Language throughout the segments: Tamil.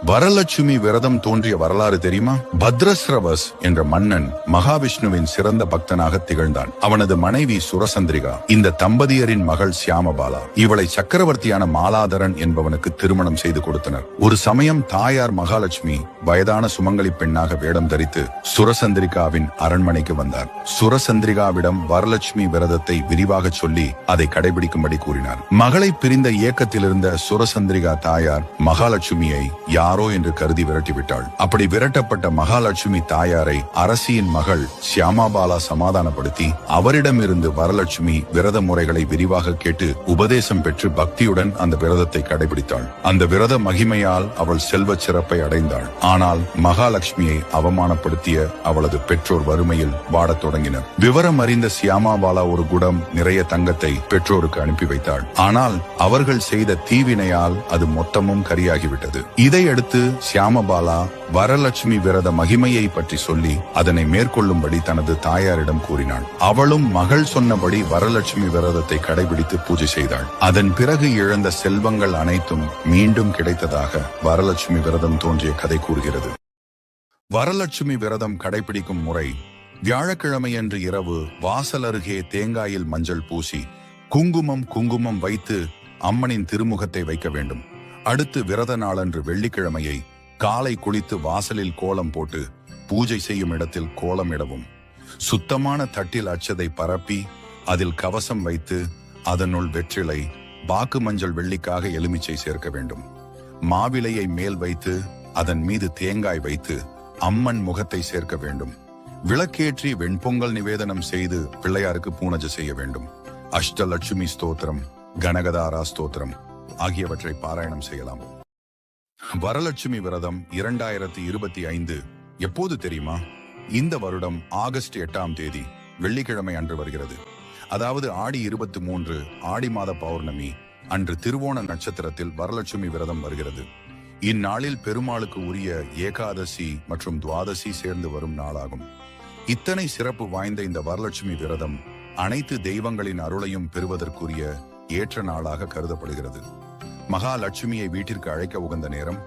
வரலட்சுமி விரதம் தோன்றிய வரலாறு தெரியுமா? பத்ரஸ்ரவஸ் என்ற மன்னன் மகாவிஷ்ணுவின் சிறந்த பக்தனாக திகழ்ந்தான். அவனது மனைவி சுரசந்திரிகா. இந்த தம்பதியரின் மகள் சியாமபாலா. இவளை சக்கரவர்த்தியான மாலாதரன் என்பவனுக்கு திருமணம் செய்து கொடுத்தனர். ஒரு சமயம் தாயார் மகாலட்சுமி வயதான சுமங்கலி பெண்ணாக வேடம் தரித்து சுரசந்திரிகாவின் அரண்மனைக்கு வந்தார். சுரசந்திரிகாவிடம் வரலட்சுமி விரதத்தை விரிவாக சொல்லி அதை கடைபிடிக்கும்படி கூறினார். மகளை பிரிந்த இயக்கத்தில் இருந்த சுரசந்திரிகா தாயார் மகாலட்சுமியை யாரோ என்று கருதி விரட்டிவிட்டாள். அப்படி விரட்டப்பட்ட மகாலட்சுமி தாயாரை அரசியின் மகள் சியாமபாலா சமாதானப்படுத்தி அவரிடமிருந்து வரலட்சுமி விரத முறைகளை விரிவாக கேட்டு உபதேசம் பெற்று பக்தியுடன் அந்த விரதத்தை கடைபிடித்தாள். அந்த விரத மகிமையால் அவள் செல்வ சிறப்பை அடைந்தாள். ஆனால் மகாலட்சுமியை அவமானப்படுத்திய அவளது பெற்றோர் வறுமையில் வாடத் தொடங்கினர். விவரம் அறிந்த சியாமபாலா ஒரு குடம் நிறைய தங்கத்தை பெற்றோருக்கு அனுப்பி வைத்தாள். ஆனால் அவர்கள் செய்த தீவினையால் அது மொத்தமும் கரியாகிவிட்டது. இதையடுத்து சியாமபாலா வரலட்சுமி விரத மகிமையை பற்றி சொல்லி அதனை மேற்கொள்ளும்படி தனது தாயாரிடம் கூறினாள். அவளும் மகள் சொன்னபடி வரலட்சுமி விரதத்தை கடைபிடித்து பூஜை செய்தாள். அதன் பிறகு இழந்த செல்வங்கள் அனைத்தும் மீண்டும் கிடைத்ததாக வரலட்சுமி விரதம் தோன்றிய கதை கூறுகிறது. வரலட்சுமி விரதம் கடைபிடிக்கும் முறை: வியாழக்கிழமையன்று இரவு வாசல் அருகே தேங்காயில் மஞ்சள் பூசி குங்குமம் வைத்து அம்மனின் திருமுகத்தை வைக்க வேண்டும். அடுத்து விரத நாளன்று வெள்ளிக்கிழமையை காலை குளித்து வாசலில் கோலம் போட்டு பூஜை செய்யும் இடத்தில் கோலமிடவும். சுத்தமான தட்டில் அச்சதை பரப்பி அதில் கவசம் வைத்து அதனுள் வெற்றிலை, பாக்கு மஞ்சள் வெள்ளிக்காக எலுமிச்சை சேர்க்க வேண்டும். மாவிலையை மேல் வைத்து அதன் மீது தேங்காய் வைத்து அம்மன் முகத்தை சேர்க்க வேண்டும். விளக்கேற்றி வெண்பொங்கல் நிவேதனம் செய்து பிள்ளையாருக்கு பூனஜை செய்ய வேண்டும். அஷ்டலட்சுமி ஸ்தோத்திரம், கனகதாரா ஸ்தோத்திரம் ஆகியவற்றை பாராயணம் செய்யலாம். வரலட்சுமி விரதம் 2025 எப்போது தெரியுமா? இந்த வருடம் ஆகஸ்ட் 8ஆம் தேதி வெள்ளிக்கிழமை அன்று வருகிறது. அதாவது ஆடி 23 ஆடி மாத பௌர்ணமி அன்று திருவோண நட்சத்திரத்தில் வரலட்சுமி விரதம் வருகிறது. இந்நாளில் பெருமாளுக்கு உரிய ஏகாதசி மற்றும் துவாதசி சேர்ந்து வரும் நாளாகும். இத்தனை சிறப்பு வாய்ந்த இந்த வரலட்சுமி விரதம் அனைத்து தெய்வங்களின் அருளையும் பெறுவதற்குரிய ஏற்ற நாளாக கருதப்படுகிறது. மகாலட்சுமியை வீட்டிற்கு அழைக்க உகந்த நேரம்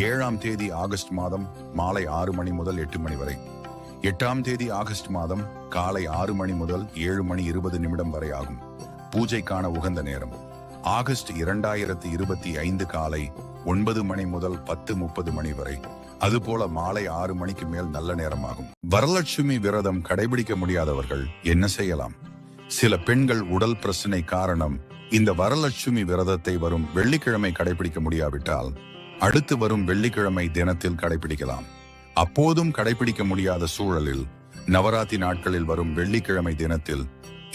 7ஆம் தேதி ஆகஸ்ட் மாதம் மாலை 6 மணி முதல் 8 மணி வரை. 8ஆம் தேதி ஆகஸ்ட் மாதம் காலை 6 மணி முதல் 7 மணி 20 நிமிடம் வரை ஆகும். பூஜைக்கான உகந்த நேரம் ஆகஸ்ட் 2025 காலை 9 மணி முதல் 10:30 மணி வரை. அதுபோல மாலை 6 மணிக்கு மேல் நல்ல நேரமாகும். வரலட்சுமி விரதம் கடைபிடிக்க முடியாதவர்கள் என்ன செய்யலாம்? சில பெண்கள் உடல் பிரச்சனை காரணம் இந்த வரலட்சுமி விரதத்தை வரும் வெள்ளிக்கிழமை கடைபிடிக்க முடியாவிட்டால் அடுத்து வரும் வெள்ளிக்கிழமை தினத்தில் கடைபிடிக்கலாம். அப்போதும் கடைபிடிக்க முடியாத சூழலில் நவராத்திரி நாட்களில் வரும் வெள்ளிக்கிழமை தினத்தில்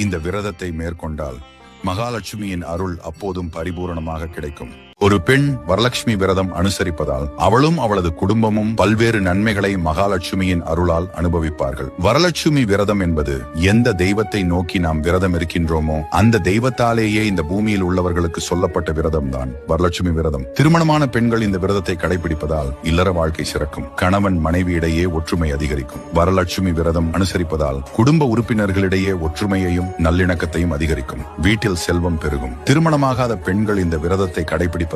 இந்த விரதத்தை மேற்கொண்டால் மகாலட்சுமியின் அருள் அப்போதும் பரிபூரணமாக கிடைக்கும். ஒரு பெண் வரலட்சுமி விரதம் அனுசரிப்பதால் அவளும் அவளது குடும்பமும் பல்வேறு நன்மைகளை மகாலட்சுமியின் அருளால் அனுபவிப்பார்கள். வரலட்சுமி விரதம் என்பது எந்த தெய்வத்தை நோக்கி நாம் விரதம் இருக்கின்றோமோ அந்த தெய்வத்தாலேயே இந்த பூமியில் உள்ளவர்களுக்கு சொல்லப்பட்ட விரதம் தான் வரலட்சுமி விரதம். திருமணமான பெண்கள் இந்த விரதத்தை கடைபிடிப்பதால் இல்லற வாழ்க்கை சிறக்கும். கணவன் மனைவியிடையே ஒற்றுமை அதிகரிக்கும். வரலட்சுமி விரதம் அனுசரிப்பதால் குடும்ப உறுப்பினர்களிடையே ஒற்றுமையையும் நல்லிணக்கத்தையும் அதிகரிக்கும். வீட்டில் செல்வம் பெருகும். திருமணமாகாத பெண்கள் இந்த விரதத்தை கடைபிடி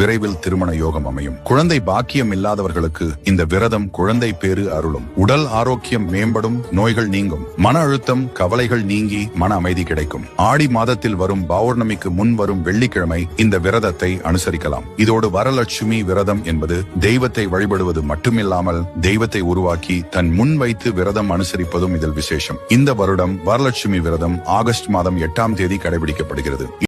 விரைவில் திருமண யோகம் அமையும். குழந்தை பாக்கியம் இல்லாதவர்களுக்கு இந்த விரதம் குழந்தை பேறு அருளும். உடல் ஆரோக்கியம் மேம்படும், நோய்கள் நீங்கும், மன அழுத்தம் கவலைகள் நீங்கி மன அமைதி கிடைக்கும். ஆடி மாதத்தில் வரும் பௌர்ணமிக்கு முன் வரும் வெள்ளிக்கிழமை இந்த விரதத்தை அனுசரிக்கலாம். இதோடு வரலட்சுமி விரதம் என்பது தெய்வத்தை வழிபடுவது மட்டுமில்லாமல் தெய்வத்தை உருவாக்கி தன் முன் வைத்து விரதம் அனுசரிப்பதும் இதில் விசேஷம். இந்த வருடம் வரலட்சுமி விரதம் ஆகஸ்ட் மாதம் 8ஆம் தேதி கடைபிடிக்கப்படுகிறது.